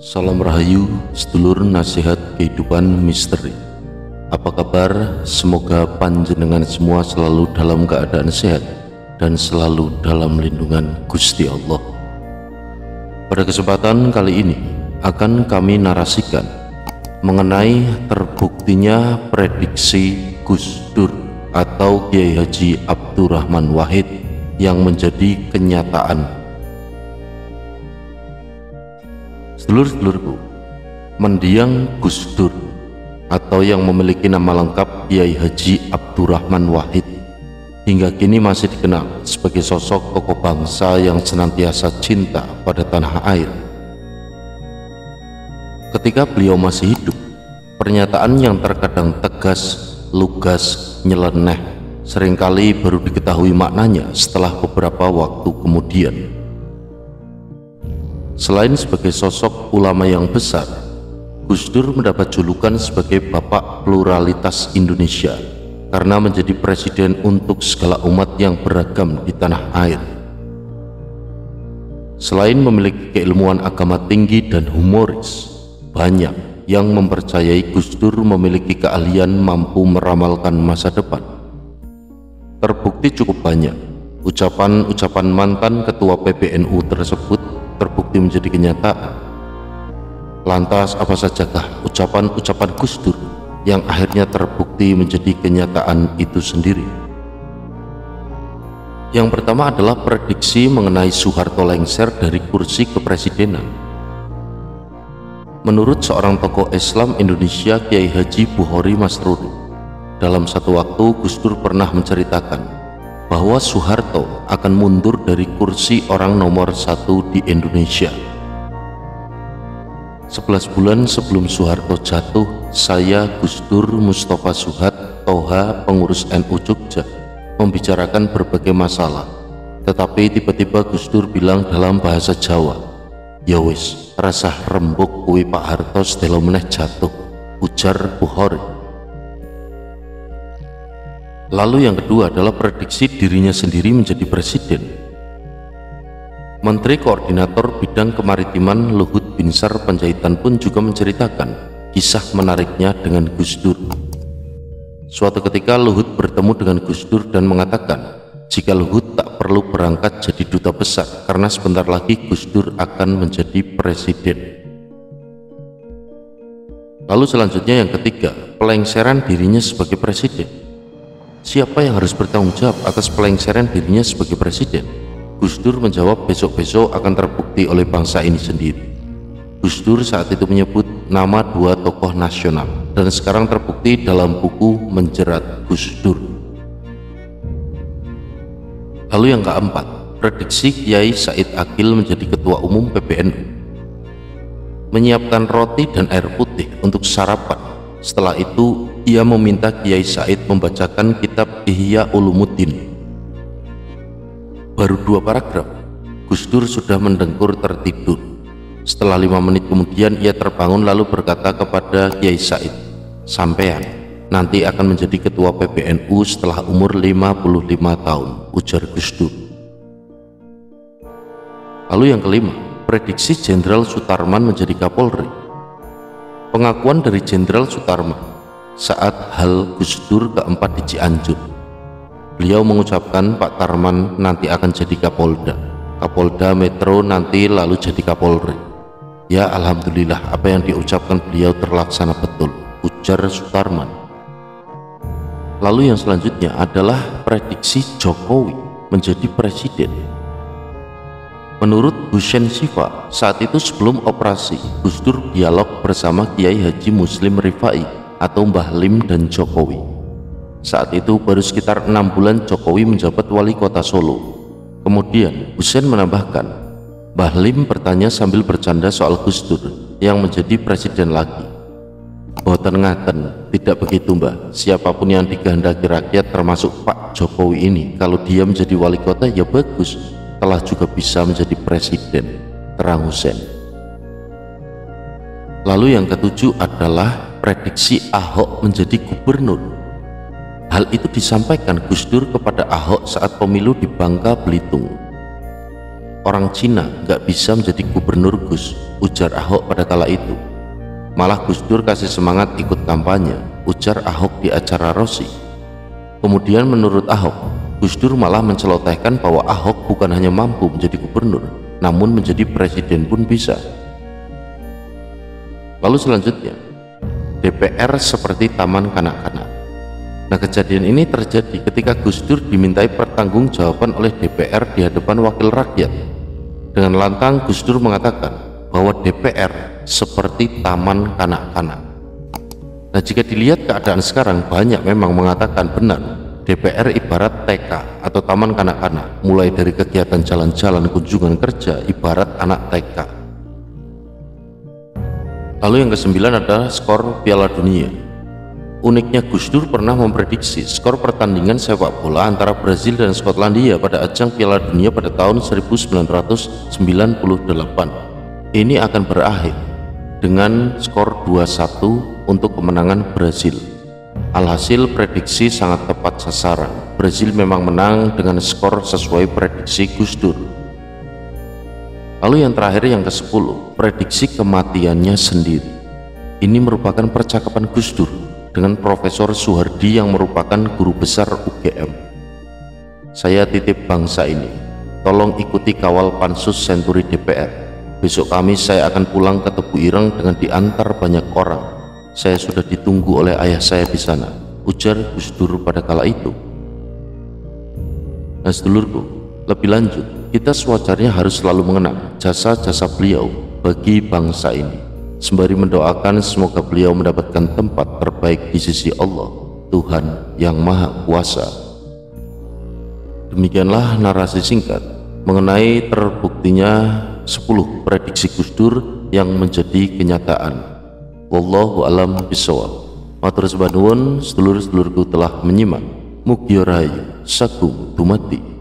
Salam Rahayu, sedulur nasihat kehidupan misteri. Apa kabar? Semoga panjenengan semua selalu dalam keadaan sehat dan selalu dalam lindungan Gusti Allah. Pada kesempatan kali ini akan kami narasikan mengenai terbuktinya prediksi Gus Dur atau Kiai Haji Abdurrahman Wahid yang menjadi kenyataan. Sedulur-sedulurku, mendiang Gus Dur atau yang memiliki nama lengkap Kiai Haji Abdurrahman Wahid hingga kini masih dikenal sebagai sosok tokoh bangsa yang senantiasa cinta pada tanah air. Ketika beliau masih hidup, pernyataan yang terkadang tegas, lugas, nyeleneh seringkali baru diketahui maknanya setelah beberapa waktu kemudian. Selain sebagai sosok ulama yang besar, Gus Dur mendapat julukan sebagai Bapak Pluralitas Indonesia karena menjadi presiden untuk segala umat yang beragam di tanah air. Selain memiliki keilmuan agama tinggi dan humoris, banyak yang mempercayai Gus Dur memiliki keahlian mampu meramalkan masa depan. Terbukti cukup banyak ucapan-ucapan mantan ketua PBNU tersebut terbukti menjadi kenyataan. Lantas apa sajakah ucapan-ucapan Gus Dur yang akhirnya terbukti menjadi kenyataan itu sendiri? Yang pertama adalah prediksi mengenai Soeharto lengser dari kursi kepresidenan. Menurut seorang tokoh Islam Indonesia, Kiai Haji Bukhari Masruri, dalam satu waktu Gus Dur pernah menceritakan bahwa Soeharto akan mundur dari kursi orang nomor 1 di Indonesia. 11 bulan sebelum Soeharto jatuh, saya Gus Dur Mustafa Suhat Toha, pengurus NU Jogja, membicarakan berbagai masalah. Tetapi tiba-tiba Gus Dur bilang dalam bahasa Jawa, "Ya wis, rasah rembuk kuwi Pak Harto sedelo meneh jatuh," ujar Bukhari. Lalu yang kedua adalah prediksi dirinya sendiri menjadi presiden. Menteri Koordinator Bidang Kemaritiman Luhut Binsar Panjaitan pun juga menceritakan kisah menariknya dengan Gus Dur. Suatu ketika Luhut bertemu dengan Gus Dur dan mengatakan jika Luhut tak perlu berangkat jadi duta besar karena sebentar lagi Gus Dur akan menjadi presiden. Lalu selanjutnya yang ketiga, pelengseran dirinya sebagai presiden. Siapa yang harus bertanggung jawab atas pelengseran dirinya sebagai presiden? Gus Dur menjawab besok-besok akan terbukti oleh bangsa ini sendiri. Gus Dur saat itu menyebut nama 2 tokoh nasional dan sekarang terbukti dalam buku Menjerat Gus Dur. Lalu yang keempat, prediksi Kiai Said Akil menjadi ketua umum PBNU. Menyiapkan roti dan air putih untuk sarapan. Setelah itu ia meminta Kiai Said membacakan kitab Ihya Ulumuddin. Baru 2 paragraf, Gus Dur sudah mendengkur tertidur. Setelah 5 menit kemudian ia terbangun lalu berkata kepada Kiai Said, "Sampean nanti akan menjadi ketua PBNU setelah umur 55 tahun," ujar Gus Dur. Lalu yang kelima, prediksi Jenderal Sutarman menjadi Kapolri. Pengakuan dari Jenderal Sutarman saat hal Gus Dur keempat di Cianjur. Beliau mengucapkan Pak Tarman nanti akan jadi Kapolda, Kapolda Metro nanti lalu jadi Kapolri. Ya alhamdulillah, apa yang diucapkan beliau terlaksana betul, ujar Sutarman. Lalu yang selanjutnya adalah prediksi Jokowi menjadi presiden. Menurut Hussein Sifa, saat itu sebelum operasi, Gus Dur dialog bersama Kiai Haji Muslim Rifai atau Mbah Lim dan Jokowi. Saat itu baru sekitar 6 bulan Jokowi menjabat wali kota Solo. Kemudian Hussein menambahkan, Mbah Lim bertanya sambil bercanda soal Gus Dur yang menjadi presiden lagi. "Boten ngaten, tidak begitu Mbah. Siapapun yang dikehendaki rakyat termasuk Pak Jokowi ini, kalau dia menjadi wali kota ya bagus, telah juga bisa menjadi presiden," terang Hussein. Lalu yang ketujuh adalah prediksi Ahok menjadi gubernur. Hal itu disampaikan Gus Dur kepada Ahok saat pemilu di Bangka Belitung. Orang Cina nggak bisa menjadi gubernur Gus, ujar Ahok pada kala itu. Malah Gus Dur kasih semangat ikut kampanye, ujar Ahok di acara Rosi. Kemudian menurut Ahok, Gus Dur malah mencelotehkan bahwa Ahok bukan hanya mampu menjadi gubernur, namun menjadi presiden pun bisa. Lalu selanjutnya, DPR seperti taman kanak-kanak. Nah, kejadian ini terjadi ketika Gus Dur dimintai pertanggungjawaban oleh DPR di hadapan wakil rakyat. Dengan lantang Gus Dur mengatakan bahwa DPR seperti taman kanak-kanak. Nah, jika dilihat keadaan sekarang, banyak memang mengatakan benar, DPR ibarat TK atau taman kanak-kanak, mulai dari kegiatan jalan-jalan, kunjungan kerja, ibarat anak TK. Lalu yang ke-9 adalah skor Piala Dunia. Uniknya Gus Dur pernah memprediksi skor pertandingan sepak bola antara Brazil dan Skotlandia pada ajang Piala Dunia pada tahun 1998. Ini akan berakhir dengan skor 2-1 untuk kemenangan Brazil. Alhasil prediksi sangat tepat sasaran. Brazil memang menang dengan skor sesuai prediksi Gus Dur. Lalu yang terakhir, yang ke-10, prediksi kematiannya sendiri. Ini merupakan percakapan Gus Dur dengan Profesor Soehardi yang merupakan guru besar UGM. Saya titip bangsa ini, tolong ikuti kawal pansus senturi DPR. Besok Kamis saya akan pulang ke Tebu Ireng dengan diantar banyak orang. Saya sudah ditunggu oleh ayah saya di sana, ujar Gus Dur pada kala itu. Nah sedulurku, lebih lanjut, kita sewajarnya harus selalu mengenang jasa-jasa beliau bagi bangsa ini, sembari mendoakan semoga beliau mendapatkan tempat terbaik di sisi Allah, Tuhan yang Maha Kuasa. Demikianlah narasi singkat mengenai terbuktinya 10 prediksi Gus Dur yang menjadi kenyataan. Wallahu alam bishawab. Matur sembah nuwun sedulur-sedulurku telah menyimak. Mugi rahayu sagung dumadi.